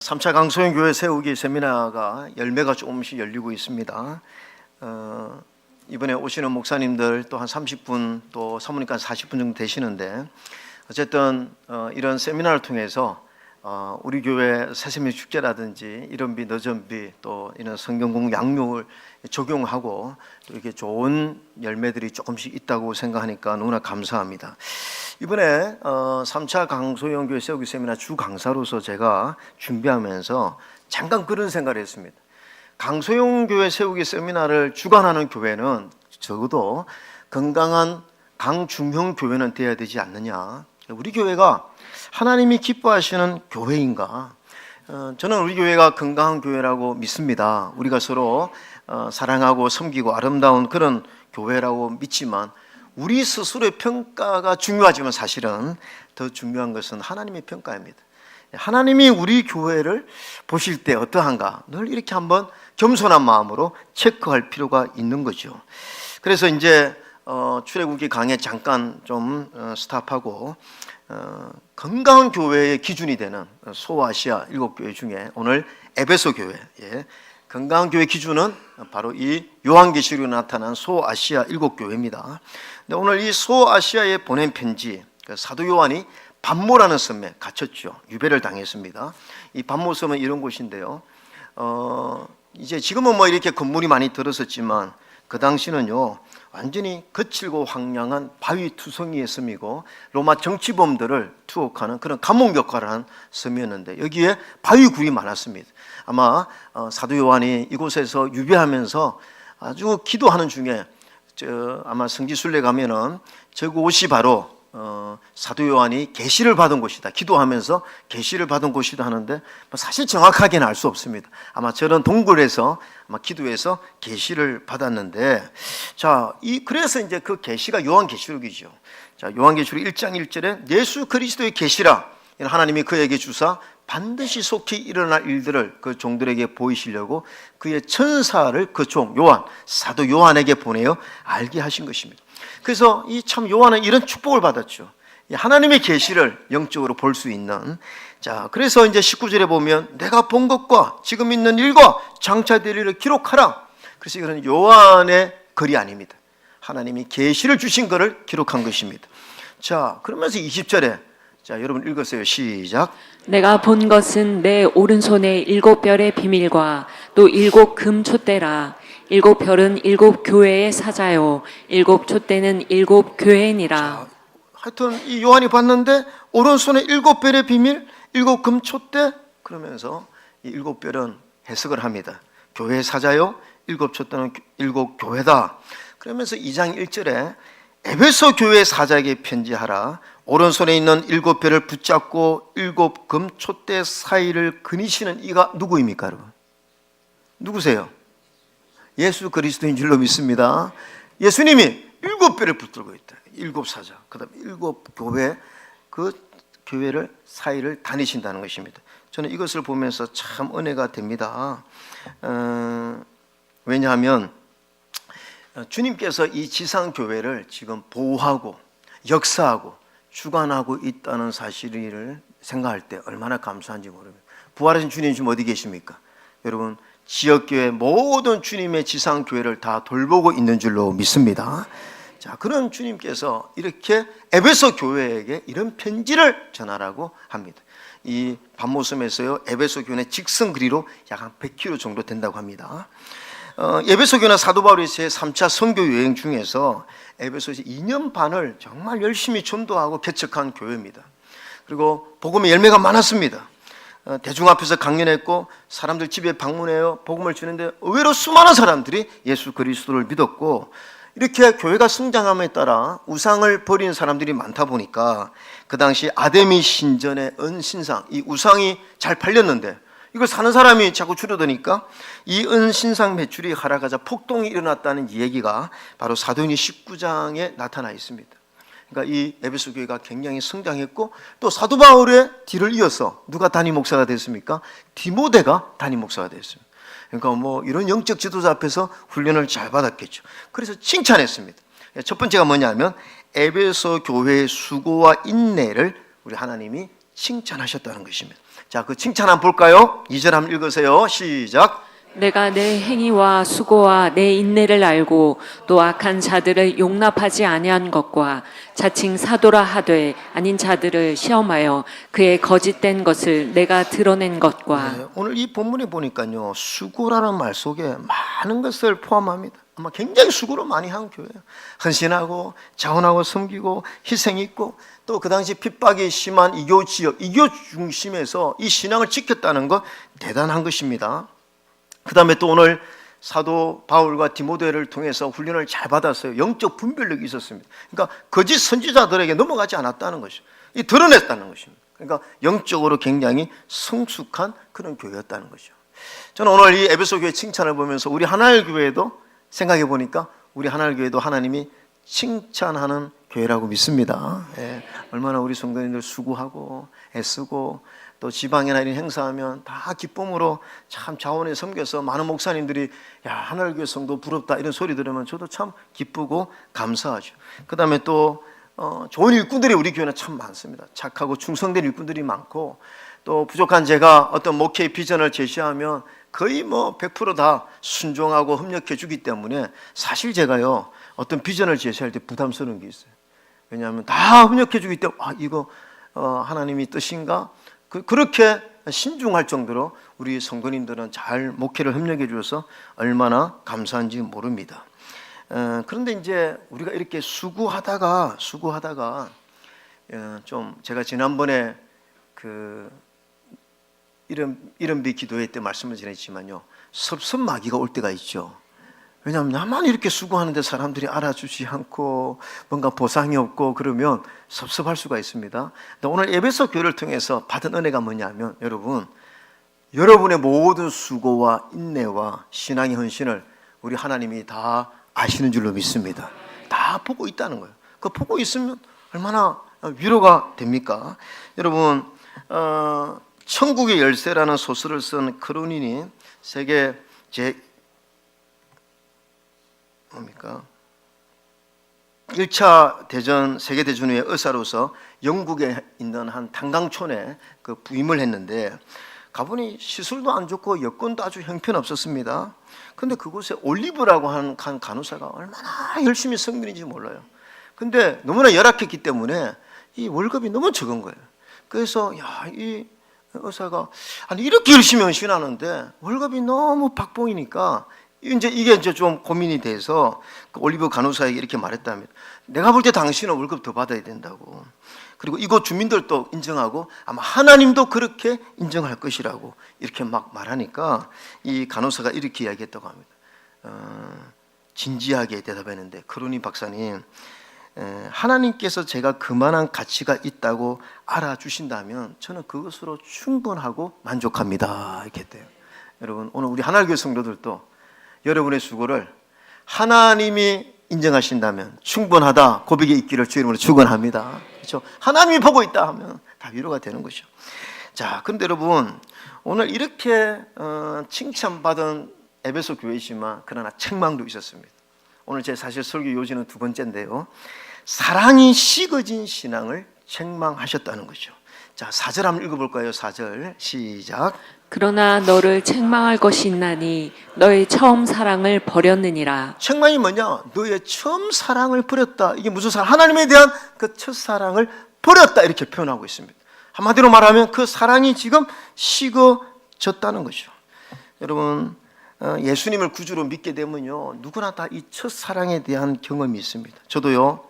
3차 강소형 교회 세우기 세미나가 열매가 조금씩 열리고 있습니다. 이번에 오시는 목사님들 또 한 30분 또 사모님까지 40분 정도 되시는데, 어쨌든 이런 세미나를 통해서 우리 교회 새세미 축제라든지 이런비 너전비 또 이런 성경공 양육을 적용하고 또 이렇게 좋은 열매들이 조금씩 있다고 생각하니까 너무나 감사합니다. 이번에 3차 강소형 교회 세우기 세미나 주 강사로서 제가 준비하면서 잠깐 그런 생각을 했습니다. 강소형 교회 세우기 세미나를 주관하는 교회는 적어도 건강한 강중형 교회는 되어야 되지 않느냐. 우리 교회가 하나님이 기뻐하시는 교회인가? 저는 우리 교회가 건강한 교회라고 믿습니다. 우리가 서로 사랑하고 섬기고 아름다운 그런 교회라고 믿지만, 우리 스스로의 평가가 중요하지만 사실은 더 중요한 것은 하나님의 평가입니다. 하나님이 우리 교회를 보실 때 어떠한가, 늘 이렇게 한번 겸손한 마음으로 체크할 필요가 있는 거죠. 그래서 이제 출애굽기 강의 잠깐 좀 스탑하고 건강한 교회의 기준이 되는 소아시아 7교회 중에 오늘 에베소 교회, 건강한 교회 기준은 바로 이 요한계시록에 나타난 소아시아 7교회입니다. 근데 오늘 이 소아시아에 보낸 편지, 사도 요한이 반모라는 섬에 갇혔죠. 유배를 당했습니다. 이 반모섬은 이런 곳인데요. 이제 지금은 뭐 이렇게 건물이 많이 들었었지만 그 당시는요, 완전히 거칠고 황량한 바위 투성이의 섬이고 로마 정치범들을 투옥하는 그런 감옥 역할을 한 섬이었는데, 여기에 바위굴이 많았습니다. 아마 사도 요한이 이곳에서 유배하면서 아주 기도하는 중에 아마 성지순례 가면은 저곳이 바로 사도 요한이 계시를 받은 곳이다, 기도하면서 계시를 받은 곳이다 하는데, 사실 정확하게는 알 수 없습니다. 아마 저런 동굴에서 아마 기도해서 계시를 받았는데, 그래서 이제 그 계시가 요한계시록이죠. 요한계시록 1장 1절에 예수 그리스도의 계시라, 하나님이 그에게 주사 반드시 속히 일어날 일들을 그 종들에게 보이시려고 그의 천사를 그 종 요한, 사도 요한에게 보내어 알게 하신 것입니다. 그래서 이 참 요한은 이런 축복을 받았죠. 하나님의 계시를 영적으로 볼 수 있는. 그래서 이제 19절에 보면 내가 본 것과 지금 있는 일과 장차 될 일을 기록하라. 그래서 이거는 요한의 글이 아닙니다. 하나님이 계시를 주신 것을 기록한 것입니다. 그러면서 20절에 여러분 읽으세요. 시작. 내가 본 것은 내 오른손에 7별의 비밀과 또 7 금촛대라. 7별은 7 교회의 사자요 7 촛대는 7 교회니라. 하여튼 이 요한이 봤는데 오른손에 7별의 비밀, 7 금촛대, 그러면서 이 7별은 해석을 합니다. 교회의 사자요 7 촛대는 7 교회다. 그러면서 2장 1절에 에베소 교회 사자에게 편지하라. 오른손에 있는 7별을 붙잡고 7 금촛대 사이를 거니시는 이가 누구입니까, 여러분? 누구세요? 예수 그리스도인 줄로 믿습니다. 예수님이 7별을 붙들고 있다. 7 사자, 그 다음에 7 교회, 그 교회를 사이를 다니신다는 것입니다. 저는 이것을 보면서 참 은혜가 됩니다. 왜냐하면 주님께서 이 지상교회를 지금 보호하고 역사하고 주관하고 있다는 사실을 생각할 때 얼마나 감사한지 모릅니다. 부활하신 주님 지금 어디 계십니까? 여러분, 지역교회 모든 주님의 지상교회를 다 돌보고 있는 줄로 믿습니다. 그런 주님께서 이렇게 에베소 교회에게 이런 편지를 전하라고 합니다. 이 반모섬에서요, 에베소 교회의 직선 거리로 약 한 100km 정도 된다고 합니다. 에베소 교회는 사도 바울의 제3차 선교 여행 중에서 에베소에서 2년 반을 정말 열심히 전도하고 개척한 교회입니다. 그리고 복음의 열매가 많았습니다. 대중 앞에서 강연했고 사람들 집에 방문해요 복음을 주는데 의외로 수많은 사람들이 예수 그리스도를 믿었고, 이렇게 교회가 성장함에 따라 우상을 버리는 사람들이 많다 보니까 그 당시 아데미 신전의 은신상, 이 우상이 잘 팔렸는데 이걸 사는 사람이 자꾸 줄어드니까 이 은신상 매출이 하락하자 폭동이 일어났다는 얘기가 바로 사도행전 19장에 나타나 있습니다. 그러니까 이 에베소 교회가 굉장히 성장했고, 또 사도 바울의 뒤를 이어서 누가 담임 목사가 됐습니까? 디모데가 담임 목사가 됐습니다. 그러니까 뭐 이런 영적 지도자 앞에서 훈련을 잘 받았겠죠. 그래서 칭찬했습니다. 첫 번째가 뭐냐면 에베소 교회의 수고와 인내를 우리 하나님이 칭찬하셨다는 것입니다. 자, 그 칭찬 한번 볼까요? 2절 한번 읽으세요. 시작. 내가 내 행위와 수고와 내 인내를 알고 또 악한 자들을 용납하지 아니한 것과 자칭 사도라 하되 아닌 자들을 시험하여 그의 거짓된 것을 내가 드러낸 것과. 네, 오늘 이 본문에 보니까요, 수고라는 말 속에 많은 것을 포함합니다. 아마 굉장히 수고를 많이 한 교회예요. 헌신하고 자원하고 섬기고 희생이 있고, 또 그 당시 핍박이 심한 이교 지역, 이교 중심에서 이 신앙을 지켰다는 거 대단한 것입니다. 그 다음에 또 오늘 사도 바울과 디모데를 통해서 훈련을 잘 받았어요. 영적 분별력이 있었습니다. 그러니까 거짓 선지자들에게 넘어가지 않았다는 것이죠. 이 드러냈다는 것입니다. 그러니까 영적으로 굉장히 성숙한 그런 교회였다는 거죠. 저는 오늘 이 에베소 교회 칭찬을 보면서 우리 하나엘 교회도 생각해 보니까 우리 하나엘 교회도 하나님이 칭찬하는 교회라고 믿습니다. 예, 얼마나 우리 성도님들 수고하고 애쓰고 또 지방이나 이런 행사하면 다 기쁨으로 참 자원에 섬겨서 많은 목사님들이 야, 하늘교회 성도 부럽다 이런 소리 들으면 저도 참 기쁘고 감사하죠. 그 다음에 또 좋은 일꾼들이 우리 교회는 참 많습니다. 착하고 충성된 일꾼들이 많고, 또 부족한 제가 어떤 목회의 비전을 제시하면 거의 뭐 100%다 순종하고 협력해 주기 때문에 사실 제가요 어떤 비전을 제시할 때 부담스러운 게 있어요. 왜냐하면 다 협력해 주기 때문에 이거 하나님이 뜻인가? 그렇게 신중할 정도로 우리 성도님들은 잘 목회를 협력해 주셔서 얼마나 감사한지 모릅니다. 그런데 이제 우리가 이렇게 수고하다가 좀 제가 지난번에 그 이른비 기도회 때 말씀을 드렸지만요, 섭섭마귀가 올 때가 있죠. 왜냐하면 나만 이렇게 수고하는데 사람들이 알아주지 않고 뭔가 보상이 없고 그러면 섭섭할 수가 있습니다. 오늘 에베소 교회를 통해서 받은 은혜가 뭐냐면, 여러분의 모든 수고와 인내와 신앙의 헌신을 우리 하나님이 다 아시는 줄로 믿습니다. 다 보고 있다는 거예요. 그 보고 있으면 얼마나 위로가 됩니까? 여러분, 천국의 열쇠라는 소설을 쓴 크로닌이 세계 뭡니까? 1차 대전, 세계대전 후에 의사로서 영국에 있는 한 탄광촌에 그 부임을 했는데, 가보니 시술도 안 좋고 여건도 아주 형편없었습니다. 근데 그곳에 올리브라고 하는 간호사가 얼마나 열심히 섬기는지 몰라요. 근데 너무나 열악했기 때문에 이 월급이 너무 적은 거예요. 그래서 이 의사가 아니 이렇게 열심히 헌신하는데 월급이 너무 박봉이니까 이게 좀 고민이 돼서 그 올리브 간호사에게 이렇게 말했답니다. 내가 볼 때 당신은 월급 더 받아야 된다고. 그리고 이곳 주민들도 인정하고 아마 하나님도 그렇게 인정할 것이라고 이렇게 막 말하니까 이 간호사가 이렇게 이야기했다고 합니다. 진지하게 대답했는데, 크로니 박사님, 하나님께서 제가 그만한 가치가 있다고 알아주신다면 저는 그것으로 충분하고 만족합니다. 이렇게 했대요. 여러분, 오늘 우리 하나교회 성도들도 여러분의 수고를 하나님이 인정하신다면 충분하다 고백이 있기를 주의 이름으로 축원합니다. 그렇죠? 하나님이 보고 있다 하면 다 위로가 되는 것이죠. 자, 그런데 여러분, 오늘 이렇게 칭찬받은 에베소 교회이지만 그러나 책망도 있었습니다. 오늘 제 사실 설교 요지는 두 번째인데요, 사랑이 식어진 신앙을 책망하셨다는 거죠. 자, 4절 한번 읽어볼까요? 4절 시작. 그러나 너를 책망할 것이 있나니 너의 처음 사랑을 버렸느니라. 책망이 뭐냐? 너의 처음 사랑을 버렸다. 이게 무슨 사랑? 하나님에 대한 그 첫사랑을 버렸다, 이렇게 표현하고 있습니다. 한마디로 말하면 그 사랑이 지금 식어졌다는 거죠. 여러분, 예수님을 구주로 믿게 되면요, 누구나 다 이 첫사랑에 대한 경험이 있습니다. 저도요,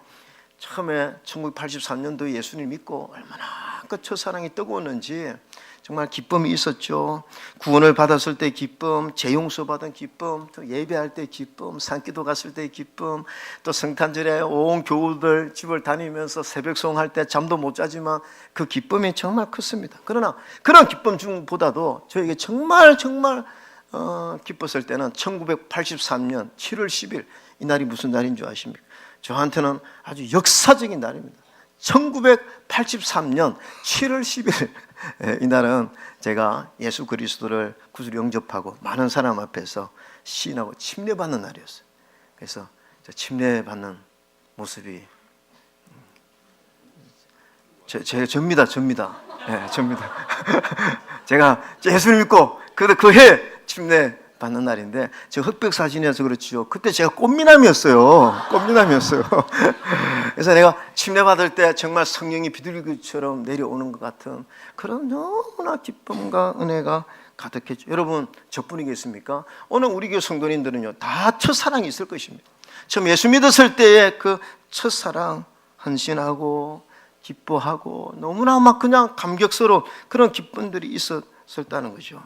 처음에 1983년도에 예수님 믿고 얼마나 그 첫사랑이 뜨거웠는지 정말 기쁨이 있었죠. 구원을 받았을 때 기쁨, 재용서 받은 기쁨, 또 예배할 때 기쁨, 산기도 갔을 때 기쁨, 또 성탄절에 온 교우들 집을 다니면서 새벽송 할 때 잠도 못 자지만 그 기쁨이 정말 컸습니다. 그러나 그런 기쁨 중보다도 저에게 정말 기뻤을 때는 1983년 7월 10일, 이 날이 무슨 날인 줄 아십니까? 저한테는 아주 역사적인 날입니다. 1983년 7월 10일, 이 날은 제가 예수 그리스도를 구주로 영접하고 많은 사람 앞에서 시인하고 침례받는 날이었어요. 그래서 침례받는 모습이 접니다. 네, 접니다. 제가 예수를 믿고 그해 침례 받는 날인데 저 흑백 사진이어서 그렇지요. 그때 제가 꽃미남이었어요. 꽃미남이었어요. 그래서 내가 침례 받을 때 정말 성령이 비둘기처럼 내려오는 것 같은 그런 너무나 기쁨과 은혜가 가득했죠. 여러분 저뿐이겠습니까? 오늘 우리 교회 성도님들은요 다 첫사랑이 있을 것입니다. 처음 예수 믿었을 때의 그 첫사랑 헌신하고 기뻐하고 너무나 막 그냥 감격스러운 그런 기쁨들이 있었다는 거죠.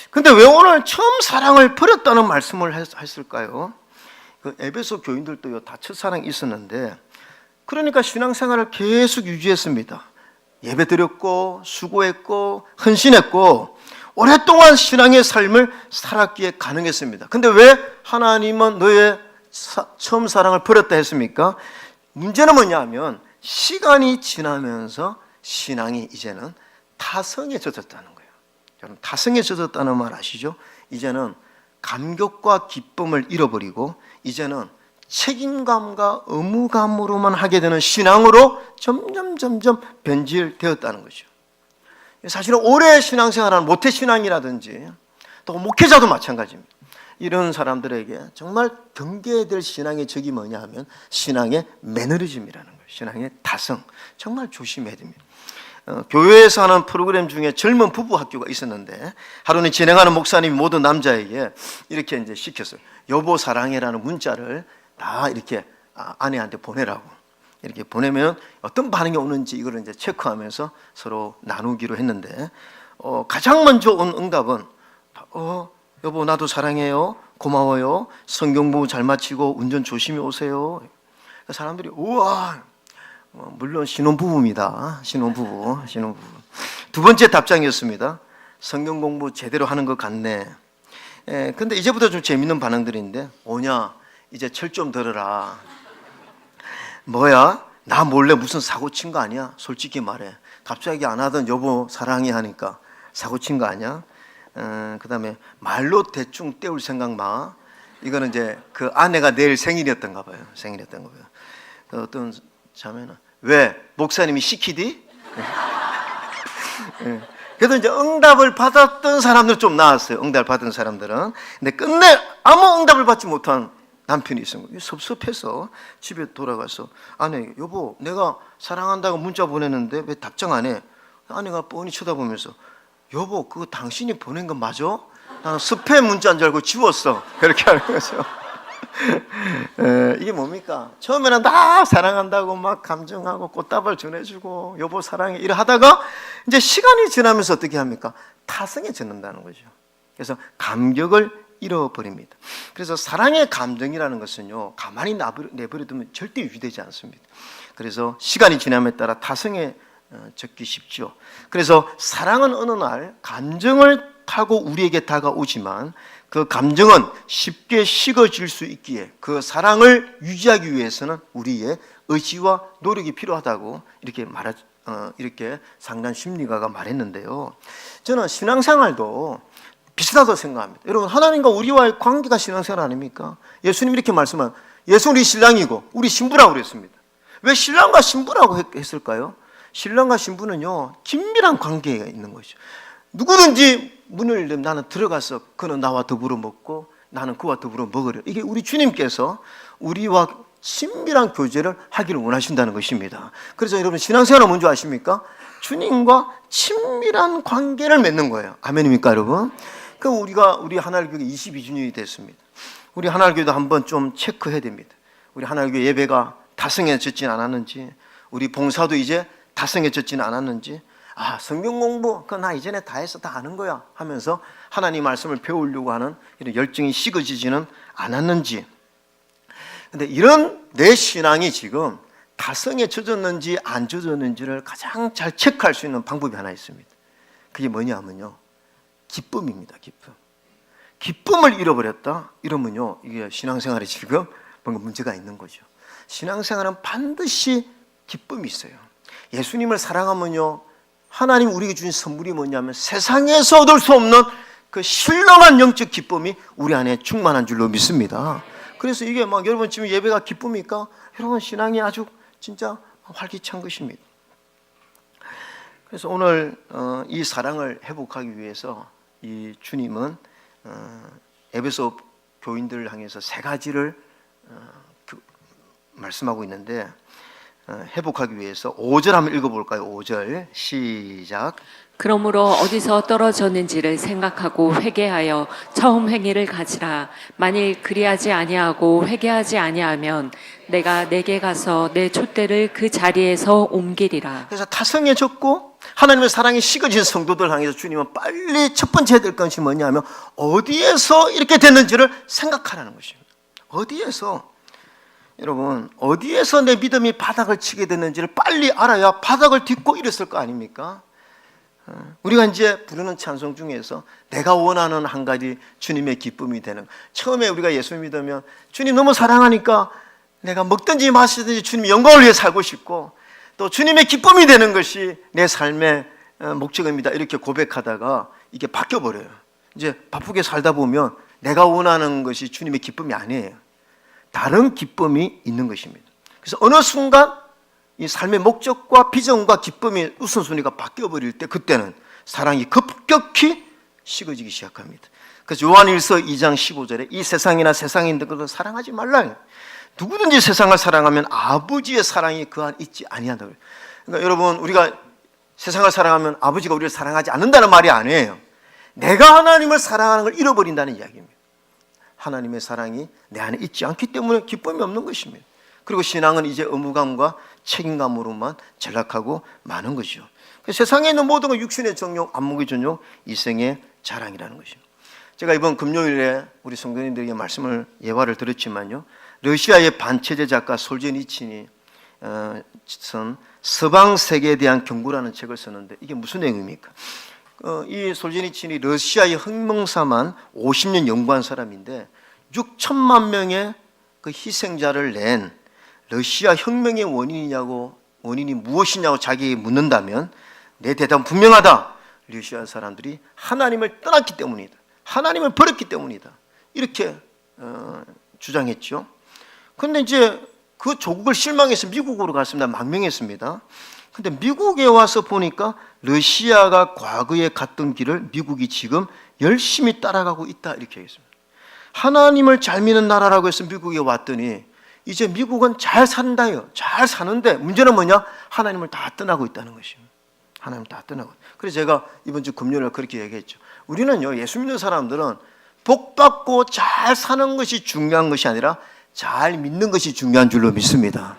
근데 왜 오늘 처음 사랑을 버렸다는 말씀을 했을까요? 그 에베소 교인들도요 다 첫사랑이 있었는데 그러니까 신앙생활을 계속 유지했습니다. 예배 드렸고 수고했고 헌신했고 오랫동안 신앙의 삶을 살았기에 가능했습니다. 근데 왜 하나님은 너의 처음 사랑을 버렸다 했습니까? 문제는 뭐냐 하면 시간이 지나면서 신앙이 이제는 타성해졌다는 거예요. 여러분 타성해졌다는 말 아시죠? 이제는 감격과 기쁨을 잃어버리고 이제는 책임감과 의무감으로만 하게 되는 신앙으로 점점 변질되었다는 거죠. 사실은 오래 신앙생활하는 모태신앙이라든지 또 목회자도 마찬가지입니다. 이런 사람들에게 정말 경계해야 될 신앙의 적이 뭐냐 하면 신앙의 매너리즘이라는 거예요. 신앙의 타성. 정말 조심해야 됩니다. 교회에서 하는 프로그램 중에 젊은 부부 학교가 있었는데 하루는 진행하는 목사님이 모든 남자에게 이렇게 이제 시켰어요. 여보 사랑해라는 문자를 다 이렇게 아내한테 보내라고. 이렇게 보내면 어떤 반응이 오는지 이걸 이제 체크하면서 서로 나누기로 했는데 가장 먼저 온 응답은 여보 나도 사랑해요. 고마워요. 성경 공부 잘 마치고 운전 조심히 오세요. 사람들이 우와 물론 신혼부부입니다. 신혼부부. 두 번째 답장이었습니다. 성경 공부 제대로 하는 것 같네. 근데 이제부터 좀 재밌는 반응들인데 오냐 이제 철 좀 들어라. 뭐야? 나 몰래 무슨 사고 친 거 아니야? 솔직히 말해. 갑자기 안 하던 여보 사랑해 하니까 사고 친 거 아니야? 그 다음에 말로 대충 때울 생각 마. 이거는 이제 그 아내가 내일 생일이었던가 봐요. 그 어떤 자매는 왜? 목사님이 시키디? 그래도 이제 응답을 받았던 사람들 좀 나왔어요. 응답을 받은 사람들은. 근데 끝내 아무 응답을 받지 못한 남편이 있은 거예요. 섭섭해서 집에 돌아가서 아내 여보 내가 사랑한다고 문자 보냈는데 왜 답장 안 해? 아내가 뻔히 쳐다보면서 여보 그거 당신이 보낸 거 맞아? 나는 스팸 문자인 줄 알고 지웠어. 그렇게 하는 거죠. 이게 뭡니까? 처음에는 나 사랑한다고 막 감정하고 꽃다발 전해주고 여보 사랑해 이래 하다가 이제 시간이 지나면서 어떻게 합니까? 타성해진다는 거죠. 그래서 감격을 잃어버립니다. 그래서 사랑의 감정이라는 것은요 가만히 내버려두면 절대 유지되지 않습니다. 그래서 시간이 지남에 따라 타성에 적기 쉽죠. 그래서 사랑은 어느 날 감정을 타고 우리에게 다가오지만 그 감정은 쉽게 식어질 수 있기에 그 사랑을 유지하기 위해서는 우리의 의지와 노력이 필요하다고 이렇게 상담 심리가가 말했는데요. 저는 신앙생활도 비슷하다고 생각합니다. 여러분 하나님과 우리와의 관계가 신앙생활 아닙니까? 예수님 이렇게 말씀한 예수는 우리 신랑이고 우리 신부라고 그랬습니다. 왜 신랑과 신부라고 했을까요? 신랑과 신부는요 긴밀한 관계가 있는 거죠. 누구든지 문을 열면 나는 들어가서 그는 나와 더불어 먹고 나는 그와 더불어 먹으려. 이게 우리 주님께서 우리와 친밀한 교제를 하기를 원하신다는 것입니다. 그래서 여러분 신앙생활은 뭔지 아십니까? 주님과 친밀한 관계를 맺는 거예요. 아멘입니까 여러분? 우리 하나님교회 22주년이 됐습니다. 우리 하나님교회도 한번 좀 체크해야 됩니다. 우리 하나님교회 예배가 다성해졌진 않았는지, 우리 봉사도 이제 다성해졌진 않았는지, 성경 공부 그거 나 이전에 다 해서 다 아는 거야 하면서 하나님 말씀을 배우려고 하는 이런 열정이 식어지지는 않았는지. 근데 이런 내 신앙이 지금 다성에 젖었는지 안 젖었는지를 가장 잘 체크할 수 있는 방법이 하나 있습니다. 그게 뭐냐면요 기쁨입니다. 기쁨을 잃어버렸다 이러면요 이게 신앙생활에 지금 뭔가 문제가 있는 거죠. 신앙생활은 반드시 기쁨이 있어요. 예수님을 사랑하면요 하나님 우리에게 주신 선물이 뭐냐면 세상에서 얻을 수 없는 그 신령한 영적 기쁨이 우리 안에 충만한 줄로 믿습니다. 그래서 이게 막 여러분 지금 예배가 기쁨입니까? 여러분 신앙이 아주 진짜 활기찬 것입니다. 그래서 오늘 이 사랑을 회복하기 위해서 이 주님은 에베소 교인들을 향해서 세 가지를 말씀하고 있는데, 회복하기 위해서 5절 한번 읽어볼까요? 5절 시작. 그러므로 어디서 떨어졌는지를 생각하고 회개하여 처음 행위를 가지라. 만일 그리하지 아니하고 회개하지 아니하면 내가 내게 가서 내 촛대를 그 자리에서 옮기리라. 그래서 타성해졌고 하나님의 사랑이 식어진 성도들 향해서 주님은 빨리 첫 번째 해야 될 것이 뭐냐면 어디에서 이렇게 됐는지를 생각하라는 것입니다. 어디에서, 여러분, 어디에서 내 믿음이 바닥을 치게 됐는지를 빨리 알아야 바닥을 딛고 일었을 거 아닙니까? 우리가 이제 부르는 찬송 중에서 내가 원하는 한 가지 주님의 기쁨이 되는, 처음에 우리가 예수 믿으면 주님 너무 사랑하니까 내가 먹든지 마시든지 주님 영광을 위해 살고 싶고, 또 주님의 기쁨이 되는 것이 내 삶의 목적입니다, 이렇게 고백하다가 이게 바뀌어버려요. 이제 바쁘게 살다 보면 내가 원하는 것이 주님의 기쁨이 아니에요. 다른 기쁨이 있는 것입니다. 그래서 어느 순간 이 삶의 목적과 비전과 기쁨이 우선순위가 바뀌어버릴 때, 그때는 사랑이 급격히 식어지기 시작합니다. 그래서 요한일서 2장 15절에 이 세상이나 세상인들을 사랑하지 말라. 누구든지 세상을 사랑하면 아버지의 사랑이 그 안에 있지 아니한다. 그러니까 여러분, 우리가 세상을 사랑하면 아버지가 우리를 사랑하지 않는다는 말이 아니에요. 내가 하나님을 사랑하는 걸 잃어버린다는 이야기입니다. 하나님의 사랑이 내 안에 있지 않기 때문에 기쁨이 없는 것입니다. 그리고 신앙은 이제 의무감과 책임감으로만 전락하고 마는 것이죠. 세상에 있는 모든 건 육신의 정욕, 안목의 전욕, 이생의 자랑이라는 것입니다. 제가 이번 금요일에 우리 성도님들에게 말씀을 예화를 들었지만요, 러시아의 반체제 작가 솔제니친이 쓴 서방 세계에 대한 경고라는 책을 썼는데, 이게 무슨 내용입니까? 이 솔제니친이 러시아의 혁명사만 50년 연구한 사람인데 6천만 명의 그 희생자를 낸 러시아 혁명의 원인이 무엇이냐고 자기에게 묻는다면 내 대답은 분명하다. 러시아 사람들이 하나님을 떠났기 때문이다. 하나님을 버렸기 때문이다. 이렇게 주장했죠. 그런데 이제 그 조국을 실망해서 미국으로 갔습니다. 망명했습니다. 근데 미국에 와서 보니까 러시아가 과거에 갔던 길을 미국이 지금 열심히 따라가고 있다, 이렇게 하겠습니다. 하나님을 잘 믿는 나라라고 해서 미국에 왔더니 이제 미국은 잘 산다요. 잘 사는데 문제는 뭐냐? 하나님을 다 떠나고 있다는 것입니다. 하나님 다 떠나고. 그래서 제가 이번 주 금요일에 그렇게 얘기했죠. 우리는요, 예수 믿는 사람들은 복 받고 잘 사는 것이 중요한 것이 아니라 잘 믿는 것이 중요한 줄로 믿습니다.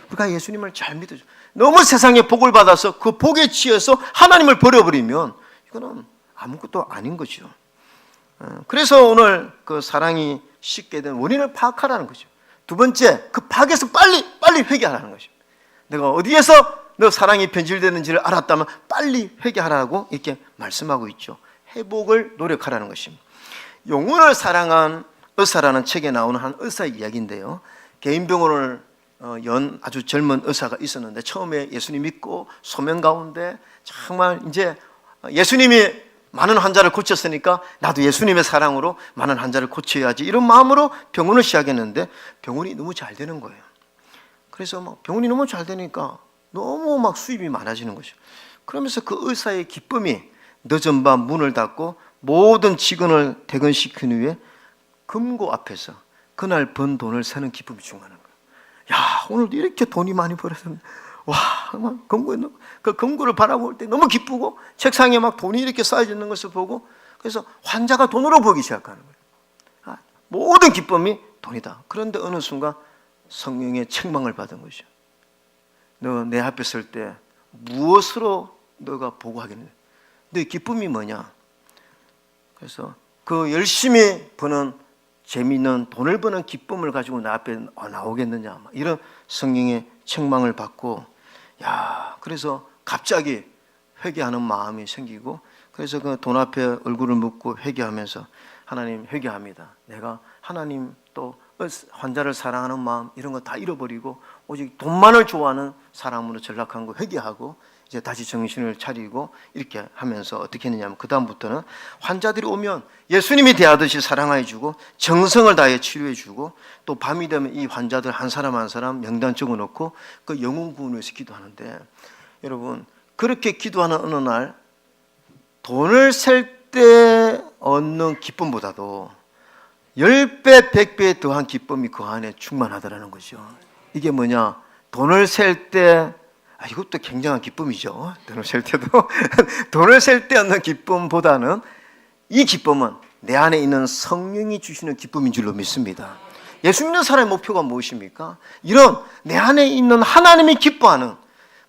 우리가 예수님을 잘 믿어줘. 너무 세상에 복을 받아서 그 복에 취해서 하나님을 버려버리면 이거는 아무것도 아닌 거죠. 그래서 오늘 그 사랑이 식게 된 원인을 파악하라는 거죠. 두 번째, 그 파악에서 빨리 회개하라는 것입니다. 내가 어디에서 너 사랑이 변질되는지를 알았다면 빨리 회개하라고 이렇게 말씀하고 있죠. 회복을 노력하라는 것입니다. 영혼을 사랑한 의사라는 책에 나오는 한 의사의 이야기인데요, 개인병원을 연 아주 젊은 의사가 있었는데 처음에 예수님 믿고 소명 가운데 정말 이제 예수님이 많은 환자를 고쳤으니까 나도 예수님의 사랑으로 많은 환자를 고쳐야지, 이런 마음으로 병원을 시작했는데 병원이 너무 잘 되는 거예요. 그래서 막 병원이 너무 잘 되니까 너무 막 수입이 많아지는 거죠. 그러면서 그 의사의 기쁨이 늦은 밤 문을 닫고 모든 직원을 퇴근시킨 후에 금고 앞에서 그날 번 돈을 세는 기쁨이 중요한 거예요. 야, 오늘도 이렇게 돈이 많이 벌었는데, 와, 막 금고에 그 금고를 바라볼 때 너무 기쁘고 책상에 막 돈이 이렇게 쌓여져 있는 것을 보고, 그래서 환자가 돈으로 보기 시작하는 거예요. 모든 기쁨이 돈이다. 그런데 어느 순간 성령의 책망을 받은 거죠. 너 내 앞에 설 때 무엇으로 너가 보고 하겠느냐? 너의 기쁨이 뭐냐? 그래서 그 열심히 버는 재미있는 돈을 버는 기쁨을 가지고 나 앞에 나오겠느냐, 이런 성령의 책망을 받고, 야, 그래서 갑자기 회개하는 마음이 생기고, 그래서 그 돈 앞에 얼굴을 묻고 회개하면서 하나님 회개합니다. 내가 하나님 또 환자를 사랑하는 마음 이런 거 다 잃어버리고 오직 돈만을 좋아하는 사람으로 전락한 거 회개하고 이제 다시 정신을 차리고 이렇게 하면서 어떻게 했느냐면, 그 다음부터는 환자들이 오면 예수님이 대하듯이 사랑해주고 정성을 다해 치료해주고, 또 밤이 되면 이 환자들 한 사람 한 사람 명단 적어놓고 그 영혼 구원을 위해서 기도하는데, 여러분 그렇게 기도하는 어느 날 돈을 셀 때 얻는 기쁨보다도 10배, 100배 더한 기쁨이 그 안에 충만하더라는 거죠. 이게 뭐냐? 돈을 셀 때, 이것도 굉장한 기쁨이죠. 돈을 셀 때도. 돈을 셀 때 얻는 기쁨보다는 이 기쁨은 내 안에 있는 성령이 주시는 기쁨인 줄로 믿습니다. 예수 믿는 사람의 목표가 무엇입니까? 이런 내 안에 있는 하나님이 기뻐하는,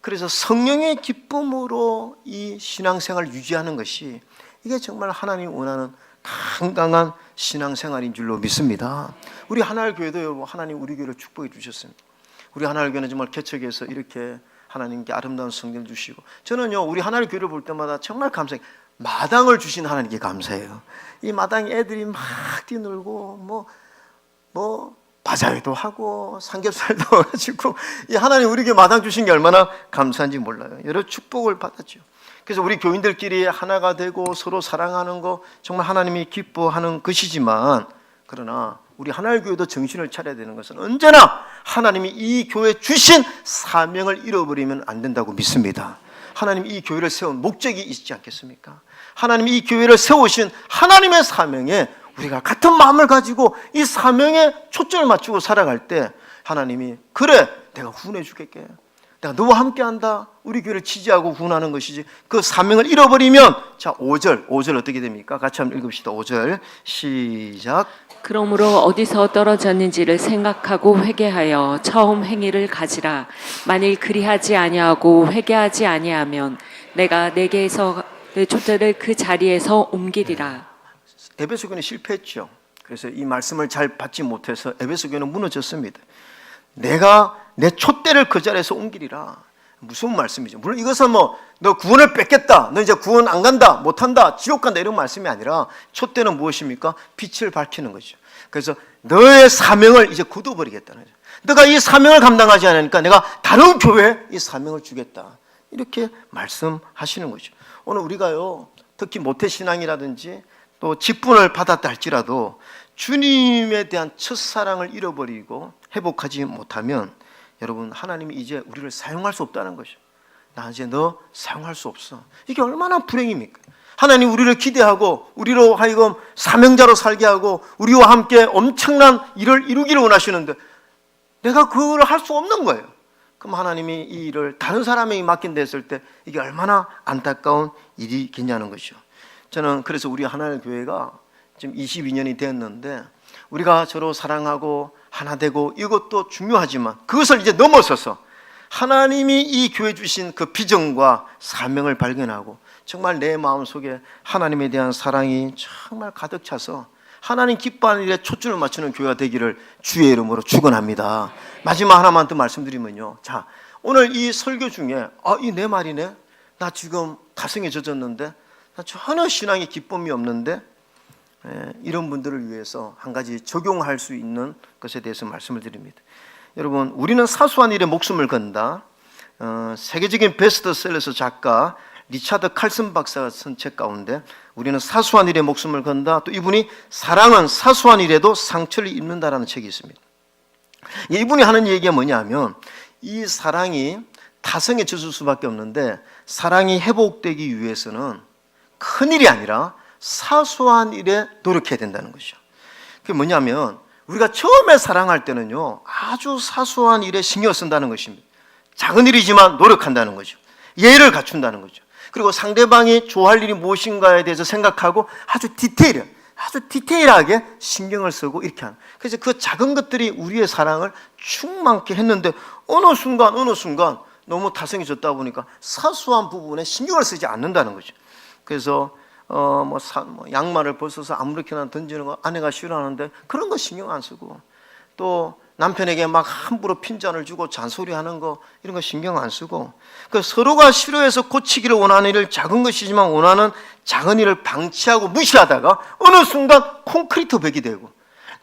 그래서 성령의 기쁨으로 이 신앙생활을 유지하는 것이, 이게 정말 하나님이 원하는 강강한 신앙생활인 줄로 믿습니다. 우리 하나님교회도 여러분, 하나님 우리 교회를 축복해 주셨습니다. 우리 하나님교회는 정말 개척해서 이렇게 하나님께 아름다운 성전을 주시고, 저는요 우리 하나님교회를 볼 때마다 정말 감사해요. 마당을 주신 하나님께 감사해요. 이 마당에 애들이 막 뛰놀고 뭐 바자회도 하고 삼겹살도 해가지고, 이 하나님 우리에게 마당 주신 게 얼마나 감사한지 몰라요. 여러 축복을 받았죠. 그래서 우리 교인들끼리 하나가 되고 서로 사랑하는 거 정말 하나님이 기뻐하는 것이지만, 그러나 우리 하나님교회도 정신을 차려야 되는 것은 언제나 하나님이 이 교회에 주신 사명을 잃어버리면 안 된다고 믿습니다. 하나님이 이 교회를 세운 목적이 있지 않겠습니까? 하나님이 이 교회를 세우신 하나님의 사명에 우리가 같은 마음을 가지고 이 사명에 초점을 맞추고 살아갈 때, 하나님이 그래 내가 후원해 주겠게, 내가 너와 함께한다, 우리 교회를 지지하고 후원하는 것이지, 그 사명을 잃어버리면, 자 5절 어떻게 됩니까? 같이 한번 읽읍시다. 5절 시작. 그러므로 어디서 떨어졌는지를 생각하고 회개하여 처음 행위를 가지라. 만일 그리하지 아니하고 회개하지 아니하면 내가 내게서 내 촛대를 그 자리에서 옮기리라. 에베소 교회는 실패했죠. 그래서 이 말씀을 잘 받지 못해서 에베소 교회는 무너졌습니다. 내가 내 촛대를 그 자리에서 옮기리라. 무슨 말씀이죠? 물론 이것은 너 구원을 뺏겠다, 너 이제 구원 안 간다, 못한다, 지옥 간다, 이런 말씀이 아니라, 촛대는 무엇입니까? 빛을 밝히는 거죠. 그래서 너의 사명을 이제 굳어버리겠다는 거죠. 너가 이 사명을 감당하지 않으니까 내가 다른 교회에 이 사명을 주겠다, 이렇게 말씀하시는 거죠. 오늘 우리가요, 특히 모태신앙이라든지 또 직분을 받았다 할지라도 주님에 대한 첫사랑을 잃어버리고 회복하지 못하면, 여러분 하나님이 이제 우리를 사용할 수 없다는 것이죠. 나 이제 너 사용할 수 없어. 이게 얼마나 불행입니까? 하나님 우리를 기대하고 우리로 하여금 사명자로 살게 하고 우리와 함께 엄청난 일을 이루기를 원하시는데 내가 그걸 할 수 없는 거예요. 그럼 하나님이 이 일을 다른 사람에게 맡긴다 했을 때 이게 얼마나 안타까운 일이겠냐는 것이죠. 저는 그래서 우리 하나님 교회가 지금 22년이 되었는데, 우리가 서로 사랑하고 하나 되고 이것도 중요하지만, 그것을 이제 넘어서서 하나님이 이 교회 주신 그 비전과 사명을 발견하고 정말 내 마음속에 하나님에 대한 사랑이 정말 가득 차서 하나님 기뻐하는 일에 초점을 맞추는 교회가 되기를 주의 이름으로 축원합니다. 마지막 하나만 더 말씀드리면요, 자 오늘 이 설교 중에 이 내 말이네, 나 지금 가성에 젖었는데 나 전혀 신앙에 기쁨이 없는데, 이런 분들을 위해서 한 가지 적용할 수 있는 것에 대해서 말씀을 드립니다. 여러분, 우리는 사소한 일에 목숨을 건다. 세계적인 베스트셀러서 작가 리차드 칼슨 박사가 쓴 책 가운데 우리는 사소한 일에 목숨을 건다, 또 이분이 사랑은 사소한 일에도 상처를 입는다라는 책이 있습니다. 이분이 하는 얘기가 뭐냐면, 이 사랑이 타성에 젖을 수밖에 없는데, 사랑이 회복되기 위해서는 큰일이 아니라 사소한 일에 노력해야 된다는 것이죠. 그게 뭐냐면, 우리가 처음에 사랑할 때는요, 아주 사소한 일에 신경을 쓴다는 것입니다. 작은 일이지만 노력한다는 거죠. 예의를 갖춘다는 거죠. 그리고 상대방이 좋아할 일이 무엇인가에 대해서 생각하고 아주 디테일하게 신경을 쓰고 이렇게 하는. 그래서 그 작은 것들이 우리의 사랑을 충만케 했는데, 어느 순간 너무 타성해졌다 보니까 사소한 부분에 신경을 쓰지 않는다는 거죠. 그래서 양말을 벗어서 아무렇게나 던지는 거 아내가 싫어하는데 그런 거 신경 안 쓰고, 또 남편에게 막 함부로 핀잔을 주고 잔소리하는 거 이런 거 신경 안 쓰고, 그 서로가 싫어해서 고치기를 원하는 일을 작은 것이지만 원하는 작은 일을 방치하고 무시하다가 어느 순간 콘크리트 벽이 되고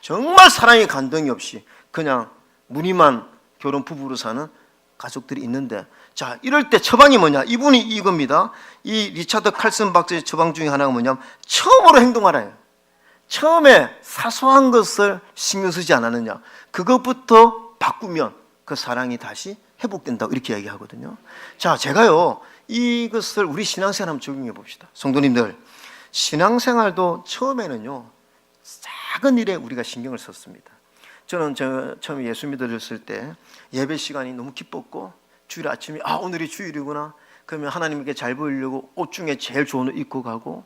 정말 사랑의 감동이 없이 그냥 무늬만 결혼 부부로 사는 가족들이 있는데, 자 이럴 때 처방이 뭐냐? 이분이 이겁니다. 이 리차드 칼슨 박사의 처방 중에 하나가 뭐냐면 처음으로 행동하라요. 처음에 사소한 것을 신경 쓰지 않았느냐, 그것부터 바꾸면 그 사랑이 다시 회복된다고 이렇게 이야기하거든요. 자 제가요 이것을 우리 신앙생활 한번 적용해 봅시다. 성도님들, 신앙생활도 처음에는요, 작은 일에 우리가 신경을 썼습니다. 저는 처음에 예수 믿어졌을 때 예배 시간이 너무 기뻤고, 주일 아침에 오늘이 주일이구나, 그러면 하나님께 잘 보이려고 옷 중에 제일 좋은 옷 입고 가고,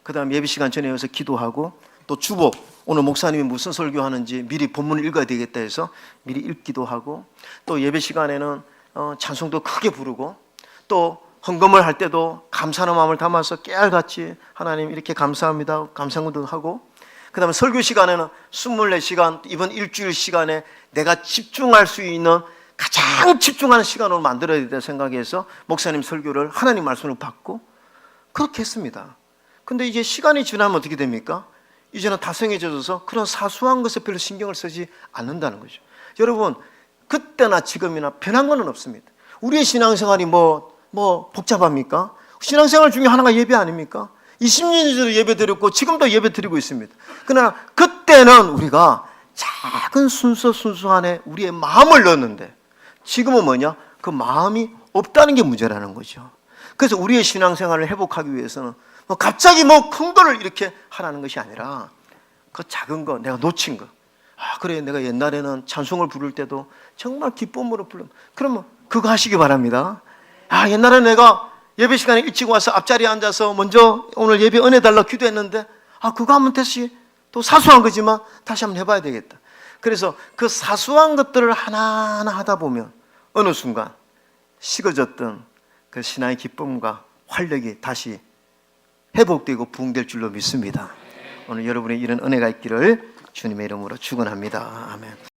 그 다음 예배 시간 전에 와서 기도하고, 또 주복, 오늘 목사님이 무슨 설교하는지 미리 본문을 읽어야 되겠다 해서 미리 읽기도 하고, 또 예배 시간에는 찬송도 크게 부르고, 또 헌금을 할 때도 감사하는 마음을 담아서 깨알같이 하나님 이렇게 감사합니다 감사도 하고, 그 다음에 설교 시간에는 24시간 이번 일주일 시간에 내가 집중할 수 있는 가장 집중하는 시간으로 만들어야 된다 생각해서 목사님 설교를 하나님 말씀으로 받고 그렇게 했습니다. 근데 이제 시간이 지나면 어떻게 됩니까? 이제는 다성해져서 그런 사소한 것에 별로 신경을 쓰지 않는다는 거죠. 여러분, 그때나 지금이나 변한 건 없습니다. 우리의 신앙생활이 뭐 복잡합니까? 신앙생활 중에 하나가 예배 아닙니까? 20년 전에 예배 드렸고 지금도 예배 드리고 있습니다. 그러나 그때는 우리가 작은 순서 안에 우리의 마음을 넣었는데, 지금은 뭐냐? 그 마음이 없다는 게 문제라는 거죠. 그래서 우리의 신앙생활을 회복하기 위해서는 갑자기 큰 거를 이렇게 하라는 것이 아니라, 그 작은 거, 내가 놓친 거. 그래, 내가 옛날에는 찬송을 부를 때도 정말 기쁨으로 부르면, 그러면 그거 하시기 바랍니다. 옛날에 내가 예배 시간에 일찍 와서 앞자리에 앉아서 먼저 오늘 예배 은혜 달라 기도했는데, 그거 하면 다시, 또 사소한 거지만 다시 한번 해봐야 되겠다. 그래서 그 사소한 것들을 하나하나 하다 보면 어느 순간 식어졌던 그 신앙의 기쁨과 활력이 다시 회복되고 부흥될 줄로 믿습니다. 오늘 여러분의 이런 은혜가 있기를 주님의 이름으로 축원합니다. 아멘.